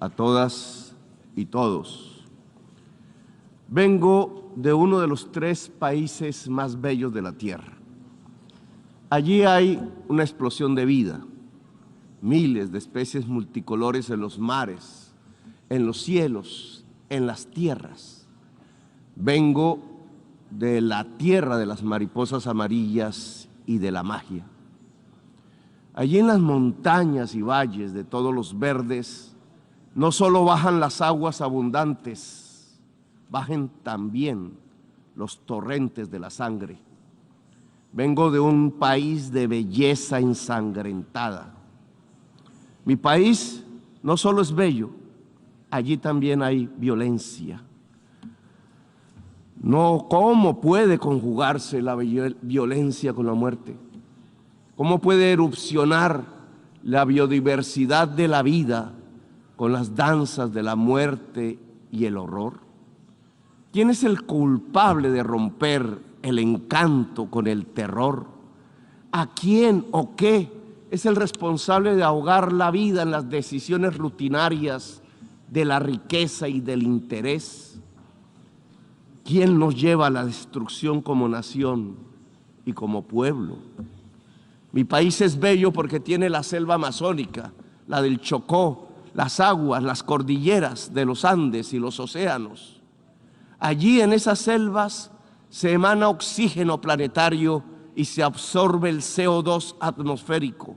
a todas y todos. Vengo de uno de los 3 países más bellos de la Tierra. Allí hay una explosión de vida, miles de especies multicolores en los mares, en los cielos, en las tierras. Vengo de la tierra de las mariposas amarillas y de la magia. Allí en las montañas y valles de todos los verdes, no solo bajan las aguas abundantes, bajen también los torrentes de la sangre. Vengo de un país de belleza ensangrentada. Mi país no solo es bello, allí también hay violencia. No, ¿cómo puede conjugarse la violencia con la muerte? ¿Cómo puede erupcionar la biodiversidad de la vida con las danzas de la muerte y el horror? ¿Quién es el culpable de romper el encanto con el terror? ¿A quién o qué es el responsable de ahogar la vida en las decisiones rutinarias de la riqueza y del interés? ¿Quién nos lleva a la destrucción como nación y como pueblo? Mi país es bello porque tiene la selva amazónica, la del Chocó, las aguas, las cordilleras de los Andes y los océanos. Allí en esas selvas se emana oxígeno planetario y se absorbe el CO2 atmosférico.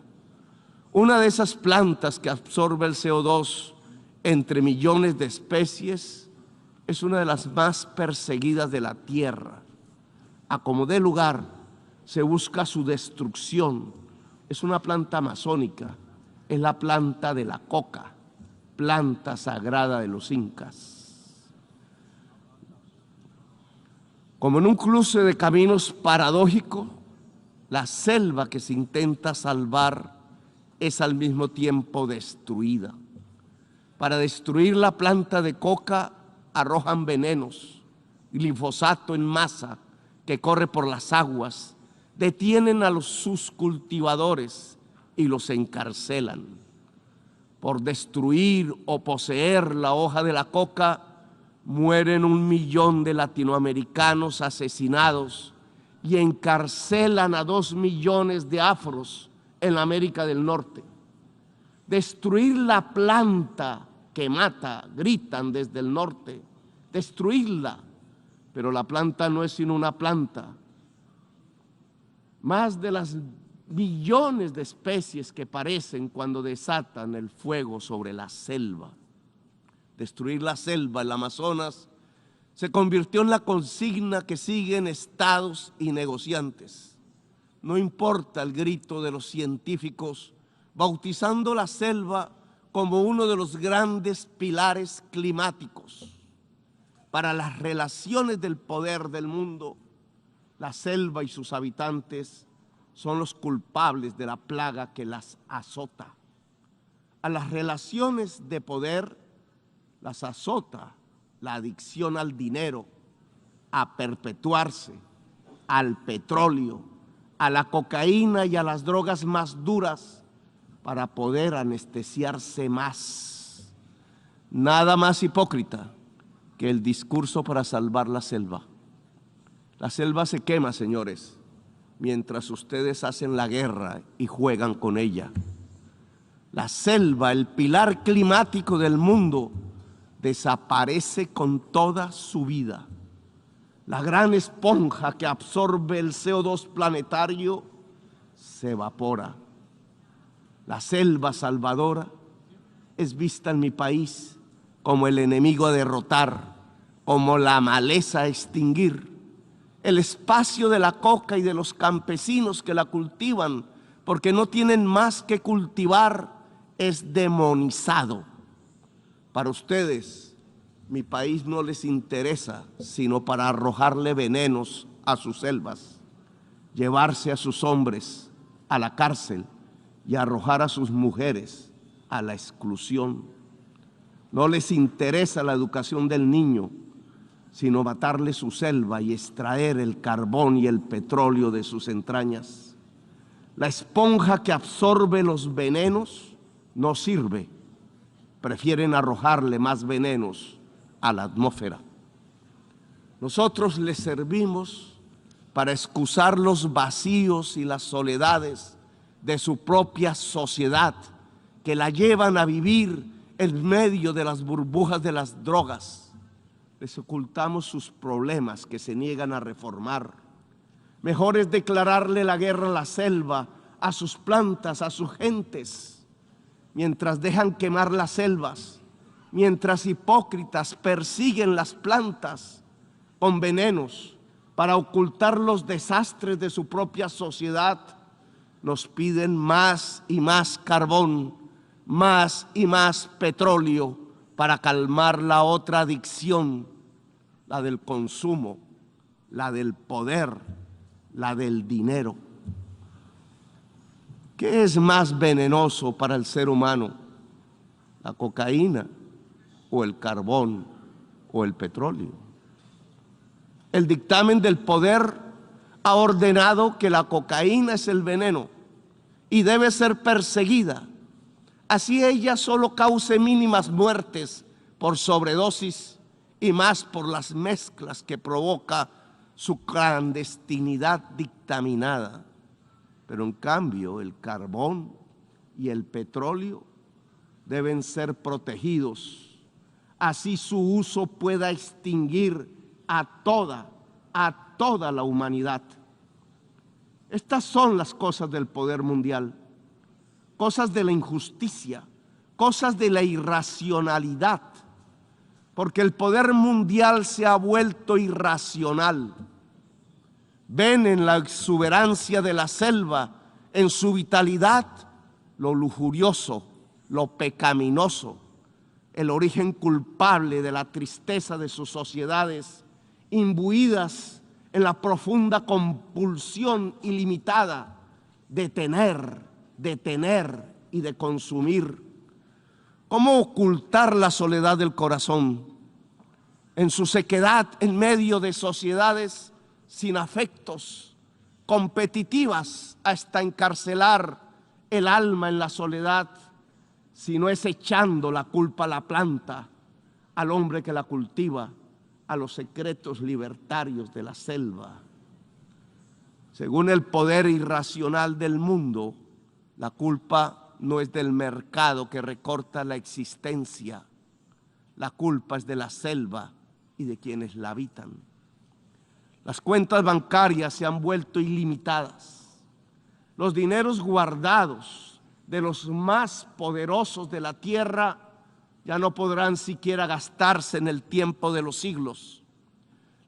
Una de esas plantas que absorbe el CO2 entre millones de especies es una de las más perseguidas de la Tierra. A como dé lugar, se busca su destrucción. Es una planta amazónica, es la planta de la coca, planta sagrada de los incas. Como en un cruce de caminos paradójico, la selva que se intenta salvar es al mismo tiempo destruida. Para destruir la planta de coca arrojan venenos, glifosato en masa que corre por las aguas, detienen a sus cultivadores y los encarcelan. Por destruir o poseer la hoja de la coca, mueren 1 millón de latinoamericanos asesinados y encarcelan a 2 millones de afros en la América del Norte. Destruir la planta que mata, gritan desde el norte, destruirla, pero la planta no es sino una planta. Más de las billones de especies que parecen cuando desatan el fuego sobre la selva. Destruir la selva, el Amazonas, se convirtió en la consigna que siguen estados y negociantes. No importa el grito de los científicos, bautizando la selva como uno de los grandes pilares climáticos. Para las relaciones del poder del mundo, la selva y sus habitantes son los culpables de la plaga que las azota. A las relaciones de poder las azota la adicción al dinero, a perpetuarse, al petróleo, a la cocaína y a las drogas más duras para poder anestesiarse más. Nada más hipócrita que el discurso para salvar la selva. La selva se quema, señores, mientras ustedes hacen la guerra y juegan con ella. La selva, el pilar climático del mundo, desaparece con toda su vida. La gran esponja que absorbe el CO2 planetario se evapora. La selva salvadora es vista en mi país como el enemigo a derrotar, como la maleza a extinguir. El espacio de la coca y de los campesinos que la cultivan, porque no tienen más que cultivar, es demonizado. Para ustedes, mi país no les interesa, sino para arrojarle venenos a sus selvas, llevarse a sus hombres a la cárcel y arrojar a sus mujeres a la exclusión. No les interesa la educación del niño, sino matarle su selva y extraer el carbón y el petróleo de sus entrañas. La esponja que absorbe los venenos no sirve, prefieren arrojarle más venenos a la atmósfera. Nosotros les servimos para excusar los vacíos y las soledades de su propia sociedad, que la llevan a vivir en medio de las burbujas de las drogas. Les ocultamos sus problemas que se niegan a reformar. Mejor es declararle la guerra a la selva, a sus plantas, a sus gentes, mientras dejan quemar las selvas, mientras hipócritas persiguen las plantas con venenos para ocultar los desastres de su propia sociedad. Nos piden más y más carbón, más y más petróleo para calmar la otra adicción, la del consumo, la del poder, la del dinero. ¿Qué es más venenoso para el ser humano? ¿La cocaína o el carbón o el petróleo? El dictamen del poder ha ordenado que la cocaína es el veneno y debe ser perseguida, así ella solo cause mínimas muertes por sobredosis y más por las mezclas que provoca su clandestinidad dictaminada. Pero en cambio el carbón y el petróleo deben ser protegidos, así su uso pueda extinguir a toda la humanidad. Estas son las cosas del poder mundial, cosas de la injusticia, cosas de la irracionalidad, porque el poder mundial se ha vuelto irracional. Ven en la exuberancia de la selva, en su vitalidad, lo lujurioso, lo pecaminoso, el origen culpable de la tristeza de sus sociedades, imbuidas en la profunda compulsión ilimitada de tener y de consumir. ¿Cómo ocultar la soledad del corazón en su sequedad en medio de sociedades sin afectos, competitivas hasta encarcelar el alma en la soledad, si no es echando la culpa a la planta, al hombre que la cultiva, a los secretos libertarios de la selva? Según el poder irracional del mundo, la culpa no es del mercado que recorta la existencia, la culpa es de la selva y de quienes la habitan. Las cuentas bancarias se han vuelto ilimitadas. Los dineros guardados de los más poderosos de la tierra ya no podrán siquiera gastarse en el tiempo de los siglos.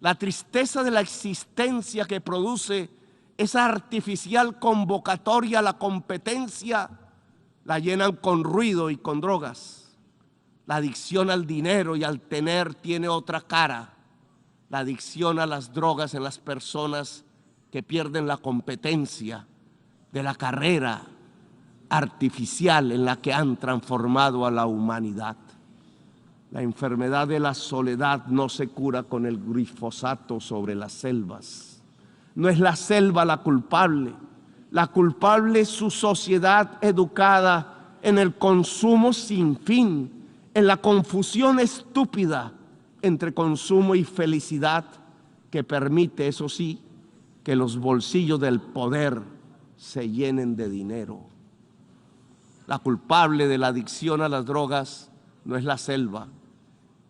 La tristeza de la existencia que produce esa artificial convocatoria a la competencia la llenan con ruido y con drogas. La adicción al dinero y al tener tiene otra cara. La adicción a las drogas en las personas que pierden la competencia de la carrera artificial en la que han transformado a la humanidad. La enfermedad de la soledad no se cura con el glifosato sobre las selvas. No es la selva la culpable es su sociedad educada en el consumo sin fin, en la confusión estúpida entre consumo y felicidad que permite, eso sí, que los bolsillos del poder se llenen de dinero. La culpable de la adicción a las drogas no es la selva,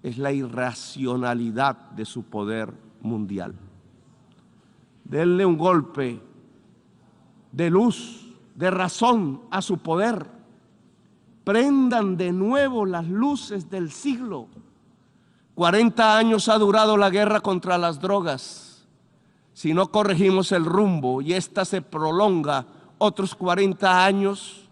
es la irracionalidad de su poder mundial. Denle un golpe de luz, de razón a su poder. Prendan de nuevo las luces del siglo. 40 años ha durado la guerra contra las drogas. Si no corregimos el rumbo y esta se prolonga otros 40 años,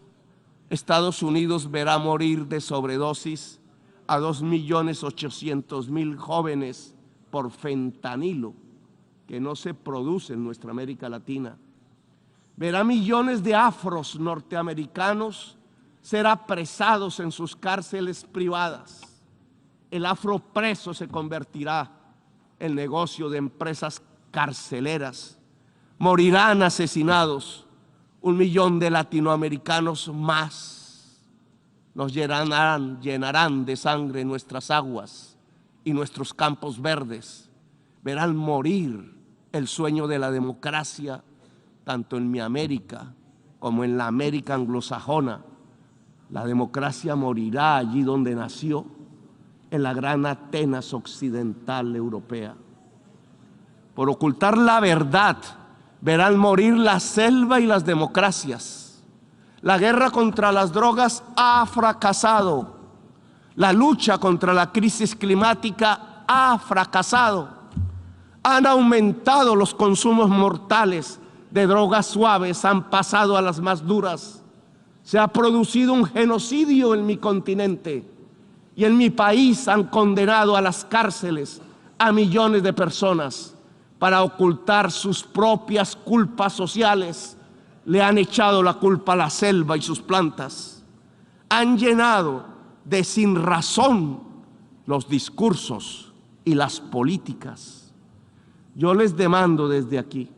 Estados Unidos verá morir de sobredosis a 2.800.000 jóvenes por fentanilo, que no se produce en nuestra América Latina. Verá millones de afros norteamericanos ser apresados en sus cárceles privadas. El afropreso se convertirá en negocio de empresas carceleras. Morirán asesinados 1 millón de latinoamericanos más. nos llenarán de sangre nuestras aguas y nuestros campos verdes. Verán morir el sueño de la democracia, tanto en mi América como en la América anglosajona. La democracia morirá allí donde nació, en la gran Atenas occidental europea. Por ocultar la verdad, verán morir la selva y las democracias. La guerra contra las drogas ha fracasado. La lucha contra la crisis climática ha fracasado. Han aumentado los consumos mortales de drogas suaves, han pasado a las más duras. Se ha producido un genocidio en mi continente y en mi país han condenado a las cárceles a millones de personas para ocultar sus propias culpas sociales. Le han echado la culpa a la selva y sus plantas. Han llenado de sinrazón los discursos y las políticas. Yo les demando desde aquí,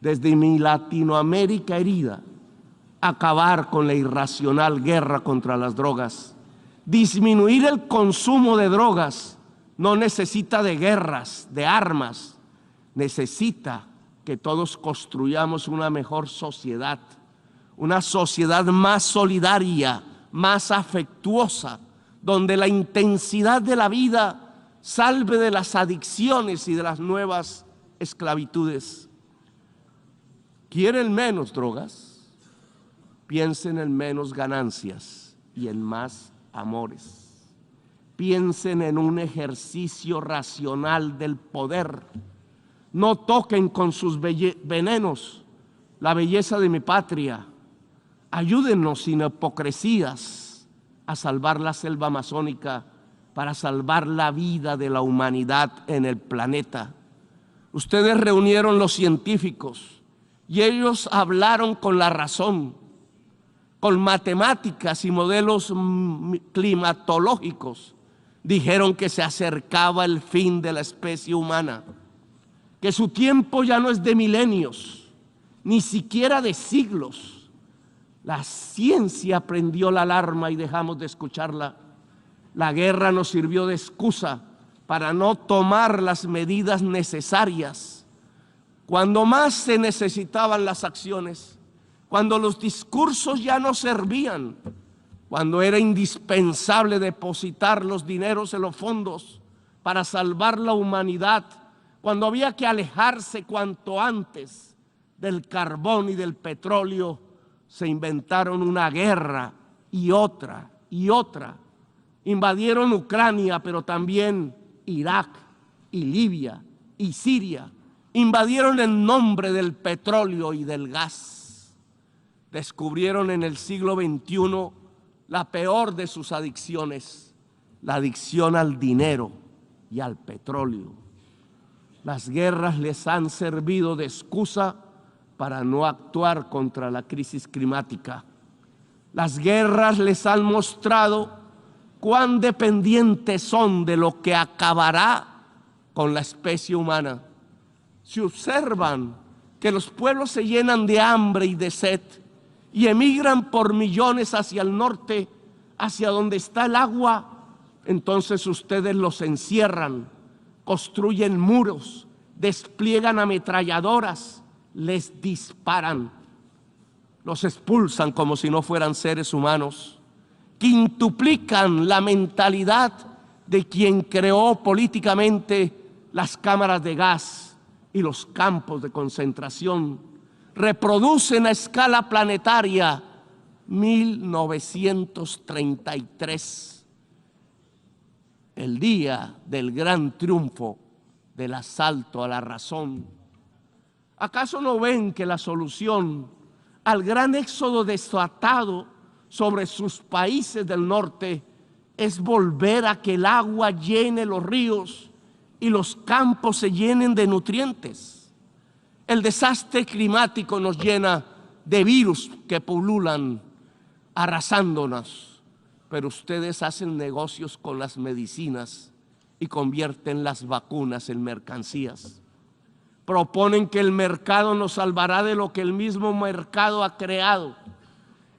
desde mi Latinoamérica herida, acabar con la irracional guerra contra las drogas. Disminuir el consumo de drogas no necesita de guerras, de armas. Necesita que todos construyamos una mejor sociedad, una sociedad más solidaria, más afectuosa, donde la intensidad de la vida salve de las adicciones y de las nuevas esclavitudes. ¿Quieren menos drogas? Piensen en menos ganancias y en más amores. Piensen en un ejercicio racional del poder. No toquen con sus venenos la belleza de mi patria. Ayúdennos sin hipocresías a salvar la selva amazónica para salvar la vida de la humanidad en el planeta. Ustedes reunieron los científicos y ellos hablaron con la razón, con matemáticas y modelos climatológicos. Dijeron que se acercaba el fin de la especie humana, que su tiempo ya no es de milenios, ni siquiera de siglos. La ciencia prendió la alarma y dejamos de escucharla. La guerra nos sirvió de excusa para no tomar las medidas necesarias. Cuando más se necesitaban las acciones, cuando los discursos ya no servían, cuando era indispensable depositar los dineros en los fondos para salvar la humanidad, cuando había que alejarse cuanto antes del carbón y del petróleo, se inventaron una guerra y otra y otra. Invadieron Ucrania, pero también Irak y Libia y Siria. Invadieron en nombre del petróleo y del gas. Descubrieron en el siglo XXI la peor de sus adicciones, la adicción al dinero y al petróleo. Las guerras les han servido de excusa para no actuar contra la crisis climática. Las guerras les han mostrado cuán dependientes son de lo que acabará con la especie humana. Si observan que los pueblos se llenan de hambre y de sed y emigran por millones hacia el norte, hacia donde está el agua, entonces ustedes los encierran, construyen muros, despliegan ametralladoras, les disparan, los expulsan como si no fueran seres humanos, quintuplican la mentalidad de quien creó políticamente las cámaras de gas y los campos de concentración, reproducen a escala planetaria 1933, el día del gran triunfo del asalto a la razón. ¿Acaso no ven que la solución al gran éxodo desatado sobre sus países del norte es volver a que el agua llene los ríos y los campos se llenen de nutrientes? El desastre climático nos llena de virus que pululan arrasándonos, pero ustedes hacen negocios con las medicinas y convierten las vacunas en mercancías. Proponen que el mercado nos salvará de lo que el mismo mercado ha creado.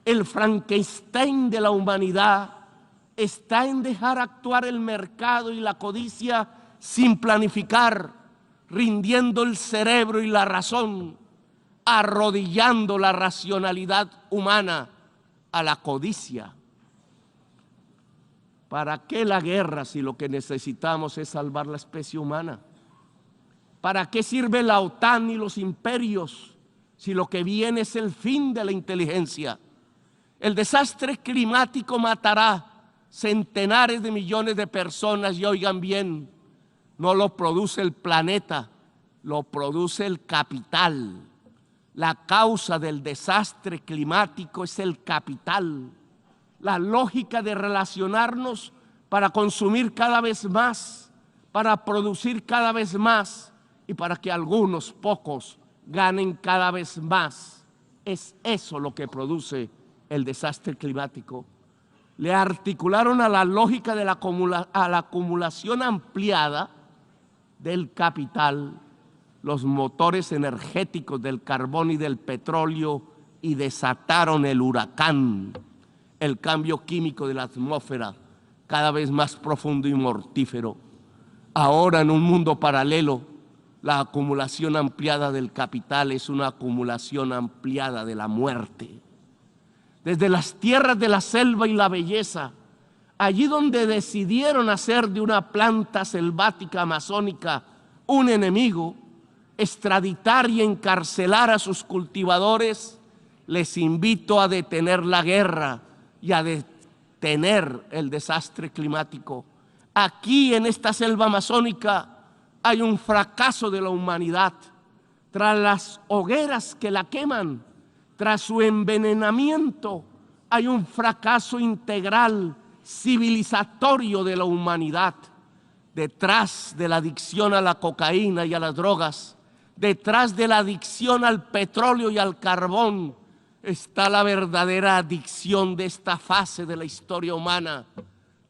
El Frankenstein de la humanidad está en dejar actuar el mercado y la codicia sin planificar, rindiendo el cerebro y la razón, arrodillando la racionalidad humana a la codicia. ¿Para qué la guerra si lo que necesitamos es salvar la especie humana? ¿Para qué sirve la OTAN y los imperios si lo que viene es el fin de la inteligencia? El desastre climático matará centenares de millones de personas y oigan bien, no lo produce el planeta, lo produce el capital. La causa del desastre climático es el capital. La lógica de relacionarnos para consumir cada vez más, para producir cada vez más y para que algunos pocos ganen cada vez más. Es eso lo que produce el desastre climático. Le articularon a la lógica de la acumulación ampliada del capital los motores energéticos del carbón y del petróleo y desataron el huracán, el cambio químico de la atmósfera, cada vez más profundo y mortífero. Ahora, en un mundo paralelo, la acumulación ampliada del capital es una acumulación ampliada de la muerte. Desde las tierras de la selva y la belleza, allí donde decidieron hacer de una planta selvática amazónica un enemigo, extraditar y encarcelar a sus cultivadores, les invito a detener la guerra y a detener el desastre climático. Aquí en esta selva amazónica hay un fracaso de la humanidad. Tras las hogueras que la queman, tras su envenenamiento, hay un fracaso integral, civilizatorio de la humanidad. Detrás de la adicción a la cocaína y a las drogas, detrás de la adicción al petróleo y al carbón, está la verdadera adicción de esta fase de la historia humana,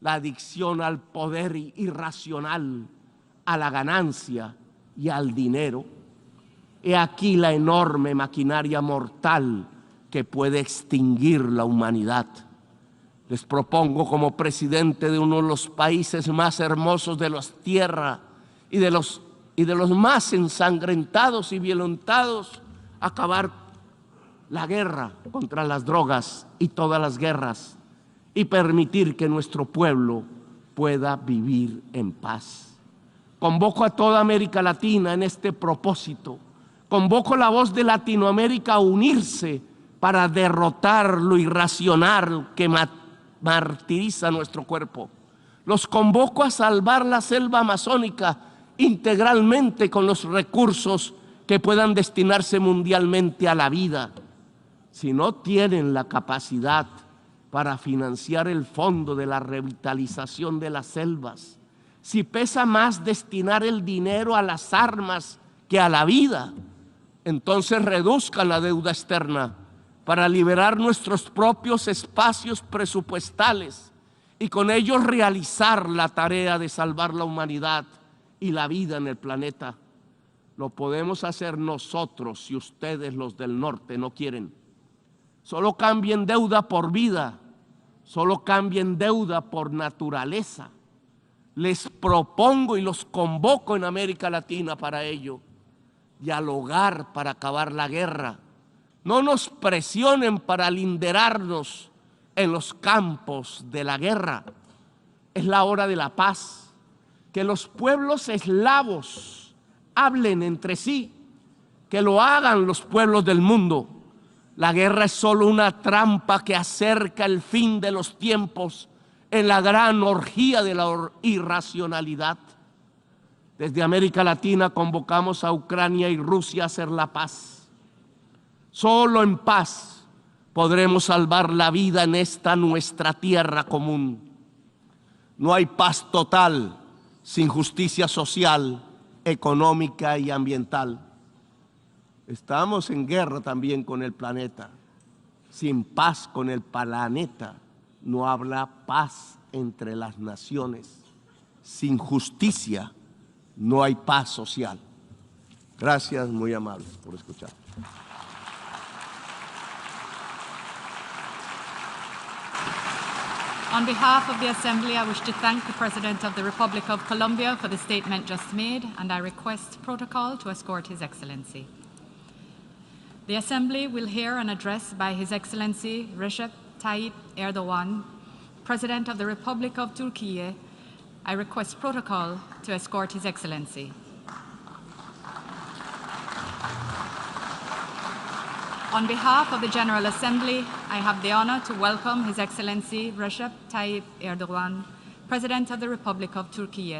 la adicción al poder irracional, a la ganancia y al dinero. He aquí la enorme maquinaria mortal que puede extinguir la humanidad. Les propongo como presidente de uno de los países más hermosos de la tierra y de los más ensangrentados y violentados, acabar la guerra contra las drogas y todas las guerras y permitir que nuestro pueblo pueda vivir en paz. Convoco a toda América Latina en este propósito. Convoco la voz de Latinoamérica a unirse para derrotar lo irracional que martiriza nuestro cuerpo. Los convoco a salvar la selva amazónica integralmente con los recursos que puedan destinarse mundialmente a la vida. Si no tienen la capacidad para financiar el fondo de la revitalización de las selvas, si pesa más destinar el dinero a las armas que a la vida, entonces reduzcan la deuda externa para liberar nuestros propios espacios presupuestales y con ellos realizar la tarea de salvar la humanidad y la vida en el planeta. Lo podemos hacer nosotros si ustedes, los del norte, no quieren. Solo cambien deuda por vida, solo cambien deuda por naturaleza. Les propongo y los convoco en América Latina para ello. Dialogar para acabar la guerra. No nos presionen para linderarnos en los campos de la guerra. Es la hora de la paz. Que los pueblos eslavos hablen entre sí, que lo hagan los pueblos del mundo. La guerra es solo una trampa que acerca el fin de los tiempos en la gran orgía de la irracionalidad. Desde América Latina convocamos a Ucrania y Rusia a hacer la paz. Solo en paz podremos salvar la vida en esta nuestra tierra común. No hay paz total sin justicia social, económica y ambiental. Estamos en guerra también con el planeta. Sin paz con el planeta no habrá paz entre las naciones. Sin justicia no hay paz social. Gracias, muy amables, por escuchar. On behalf of the Assembly, I wish to thank the President of the Republic of Colombia for the statement just made, and I request protocol to escort His Excellency. The Assembly will hear an address by His Excellency Recep Tayyip Erdogan, President of the Republic of Turkey. I request protocol to escort His Excellency. On behalf of the General Assembly, I have the honor to welcome His Excellency Recep Tayyip Erdogan, President of the Republic of Turkey.